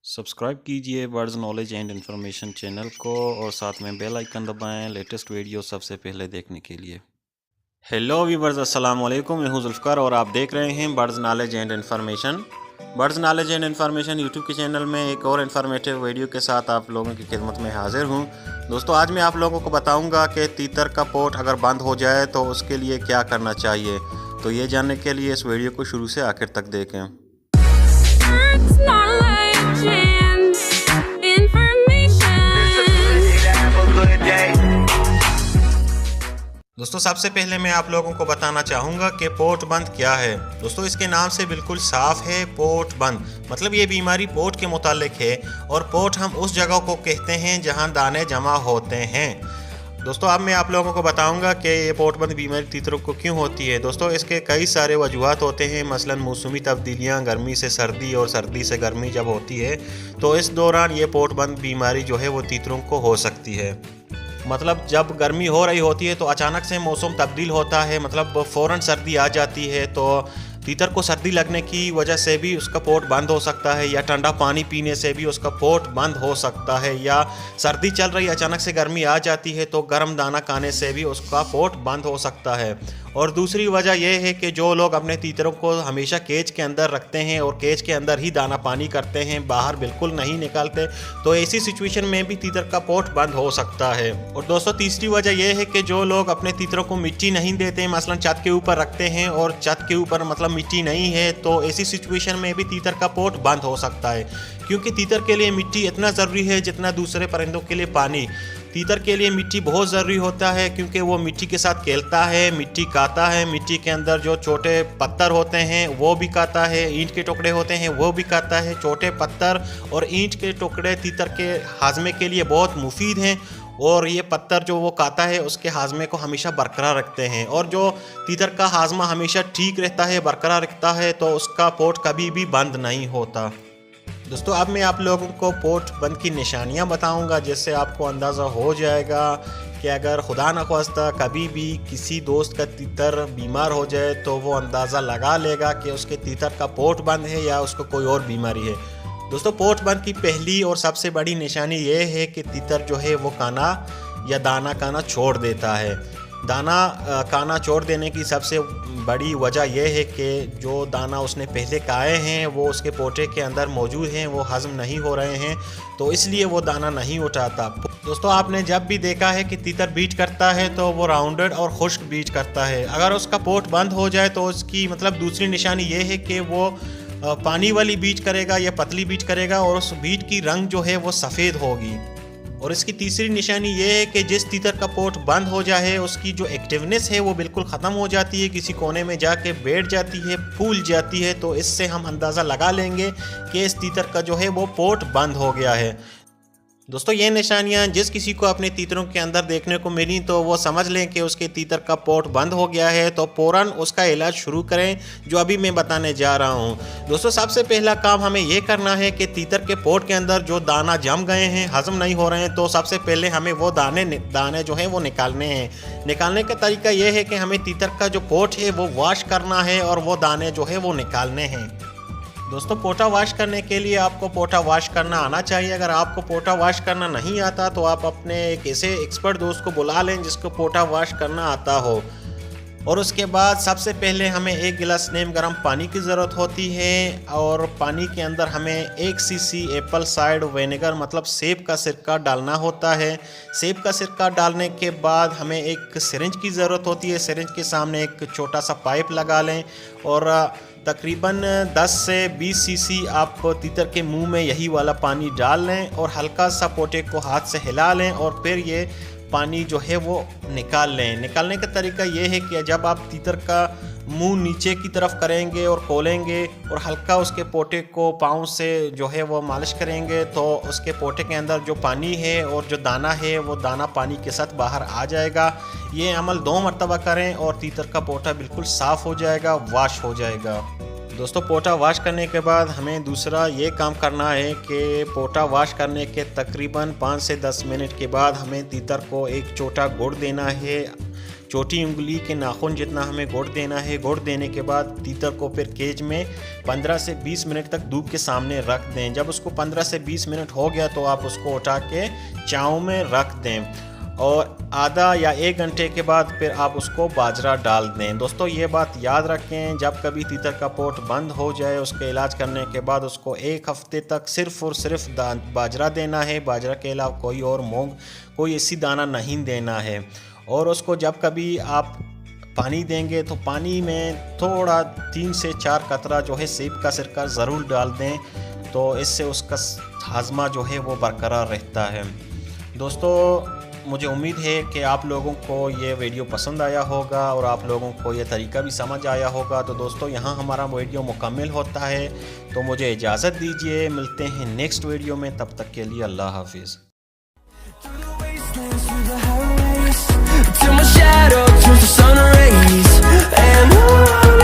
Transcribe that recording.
Subscribe कीजिए birds knowledge and information channel को और साथ में बेल आइकन दबाएं लेटेस्ट वीडियो सबसे पहले देखने के लिए। हेलो वीवर्स, अस्सलाम वालेकुम। मैं हूं जुल्फ़कार और आप देख रहे हैं birds knowledge and information. Birds knowledge and information YouTube के चैनल में एक और इन्फॉर्मेटिव वीडियो के साथ आप लोगों की खिदमत में हाजिर हूं। दोस्तों, आज मैं आप लोगों को बताऊंगा कि तीतर का पोट अगर बंद हो जाए तो उसके लिए क्या करना चाहिए। तो ये जानने के लिए इस वीडियो को शुरू से आखिर तक देखें। दोस्तों, सबसे पहले मैं आप लोगों को बताना चाहूँगा कि पोट बंद क्या है। दोस्तों, इसके नाम से बिल्कुल साफ है, पोट बंद मतलब ये बीमारी पोट के मुतालिक है और पोट हम उस जगह को कहते हैं जहाँ दाने जमा होते हैं। दोस्तों, अब मैं आप लोगों को बताऊंगा कि ये पोट बंद बीमारी तीतरों को क्यों होती है। दोस्तों, इसके कई सारे वजूहात होते हैं, मसलन मौसमी तब्दीलियाँ, गर्मी से सर्दी और सर्दी से गर्मी जब होती है तो इस दौरान ये पोट बंद बीमारी जो है वो तीतरों को हो सकती है। मतलब जब गर्मी हो रही होती है तो अचानक से मौसम तब्दील होता है, मतलब फ़ौरन सर्दी आ जाती है तो तीतर को सर्दी लगने की वजह से भी उसका पोट बंद हो सकता है, या ठंडा पानी पीने से भी उसका पोट बंद हो सकता है, या सर्दी चल रही अचानक से गर्मी आ जाती है तो गर्म दाना खाने से भी उसका पोट बंद हो सकता है। और दूसरी वजह यह है कि जो लोग अपने तीतरों को हमेशा केज के अंदर रखते हैं और केज के अंदर ही दाना पानी करते हैं, बाहर बिल्कुल नहीं निकालते, तो ऐसी सिचुएशन में भी तीतर का पोट बंद हो सकता है। और दोस्तों, तीसरी वजह यह है कि जो लोग अपने तीतरों को मिट्टी नहीं देते, मसलन छत के ऊपर रखते हैं और छत के ऊपर मतलब मिट्टी नहीं है, तो ऐसी सिचुएशन में भी तीतर का पोट बंद हो सकता है। क्योंकि तीतर के लिए मिट्टी इतना ज़रूरी है जितना दूसरे परिंदों के लिए पानी। तीतर के लिए मिट्टी बहुत ज़रूरी होता है क्योंकि वो मिट्टी के साथ खेलता है, मिट्टी खाता है, मिट्टी के अंदर जो छोटे पत्थर होते हैं वो भी खाता है, ईंट के टुकड़े होते हैं वो भी खाता है। छोटे पत्थर और ईंट के टुकड़े तीतर के हाजमे के लिए बहुत मुफीद हैं और ये पत्थर जो वो खाता है उसके हाजमे को हमेशा बरकरार रखते हैं। और जो तीतर का हाजमा हमेशा ठीक रहता है, बरकरार रखता है, तो उसका पोट कभी भी बंद नहीं होता। दोस्तों, अब मैं आप लोगों को पोट बंद की निशानियां बताऊंगा, जिससे आपको अंदाज़ा हो जाएगा कि अगर खुदा न ख्वास्ता कभी भी किसी दोस्त का तीतर बीमार हो जाए तो वो अंदाज़ा लगा लेगा कि उसके तीतर का पोट बंद है या उसको कोई और बीमारी है। दोस्तों, पोट बंद की पहली और सबसे बड़ी निशानी ये है कि तीतर जो है वो खाना या दाना खाना छोड़ देता है। दाना खाना छोड़ देने की सबसे बड़ी वजह यह है कि जो दाना उसने पहले खाए हैं वो उसके पोटे के अंदर मौजूद हैं, वो हज़म नहीं हो रहे हैं, तो इसलिए वो दाना नहीं उठाता। दोस्तों, आपने जब भी देखा है कि तीतर बीट करता है तो वो राउंडेड और खुश्क बीट करता है। अगर उसका पोट बंद हो जाए तो उसकी मतलब दूसरी निशानी ये है कि वो पानी वाली बीट करेगा या पतली बीट करेगा और उस बीट की रंग जो है वो सफ़ेद होगी। और इसकी तीसरी निशानी ये है कि जिस तीतर का पोट बंद हो जाए उसकी जो एक्टिवनेस है वो बिल्कुल ख़त्म हो जाती है, किसी कोने में जाके बैठ जाती है, फूल जाती है। तो इससे हम अंदाज़ा लगा लेंगे कि इस तीतर का जो है वो पोट बंद हो गया है। दोस्तों, ये निशानियाँ जिस किसी को अपने तीतरों के अंदर देखने को मिली तो वो समझ लें कि उसके तीतर का पोट बंद हो गया है, तो फ़ौरन उसका इलाज शुरू करें, जो अभी मैं बताने जा रहा हूँ। दोस्तों, सबसे पहला काम हमें ये करना है कि तीतर के पोट के अंदर जो दाना जम गए हैं, हज़म नहीं हो रहे हैं, तो सबसे पहले हमें वो दाने जो हैं वो निकालने हैं। निकालने का तरीका ये है कि हमें तीतर का जो पोट है वो वॉश करना है और वो दाने जो है वो निकालने हैं। दोस्तों, पोटा वॉश करने के लिए आपको पोटा वॉश करना आना चाहिए। अगर आपको पोटा वॉश करना नहीं आता तो आप अपने एक ऐसे एक्सपर्ट दोस्त को बुला लें जिसको पोटा वॉश करना आता हो। और उसके बाद सबसे पहले हमें 1 गिलास नीम गर्म पानी की ज़रूरत होती है और पानी के अंदर हमें 1 सीसी एप्पल साइड विनेगर मतलब सेब का सिरका डालना होता है। सेब का सिरका डालने के बाद हमें एक सिरिंज की ज़रूरत होती है। सिरिंज के सामने एक छोटा सा पाइप लगा लें और तकरीबन 10 से 20 सीसी आप तीतर के मुंह में यही वाला पानी डाल लें और हल्का सा पोटे को हाथ से हिला लें और फिर ये पानी जो है वो निकाल लें। निकालने का तरीका ये है कि जब आप तीतर का मुंह नीचे की तरफ करेंगे और खोलेंगे और हल्का उसके पोटे को पाँव से जो है वो मालिश करेंगे तो उसके पोटे के अंदर जो पानी है और जो दाना है वो दाना पानी के साथ बाहर आ जाएगा। ये अमल 2 मरतबा करें और तीतर का पोटा बिल्कुल साफ़ हो जाएगा, वॉश हो जाएगा। दोस्तों, पोटा वॉश करने के बाद हमें दूसरा ये काम करना है कि पोटा वॉश करने के तकरीबन 5 से 10 मिनट के बाद हमें तीतर को एक छोटा गुड़ देना है। छोटी उंगली के नाखून जितना हमें गुड़ देना है। गुड़ देने के बाद तीतर को फिर केज में 15 से 20 मिनट तक धूप के सामने रख दें। जब उसको 15 से 20 मिनट हो गया तो आप उसको उठा के चाव में रख दें और आधा या 1 घंटे के बाद फिर आप उसको बाजरा डाल दें। दोस्तों ये बात याद रखें, जब कभी तीतर का पोट बंद हो जाए उसके इलाज करने के बाद उसको 1 हफ्ते तक सिर्फ़ और सिर्फ बाजरा देना है। बाजरा के अलावा कोई और मूंग कोई ऐसी दाना नहीं देना है। और उसको जब कभी आप पानी देंगे तो पानी में थोड़ा 3 से 4 कतरा जो है सेब का सिरका ज़रूर डाल दें, तो इससे उसका हाजमा जो है वो बरकरार रहता है। दोस्तों मुझे उम्मीद है कि आप लोगों को ये वीडियो पसंद आया होगा और आप लोगों को ये तरीका भी समझ आया होगा। तो दोस्तों यहाँ हमारा वीडियो मुकम्मल होता है, तो मुझे इजाज़त दीजिए। मिलते हैं नेक्स्ट वीडियो में, तब तक के लिए अल्लाह हाफिज़। Till my shadow turns to sun rays and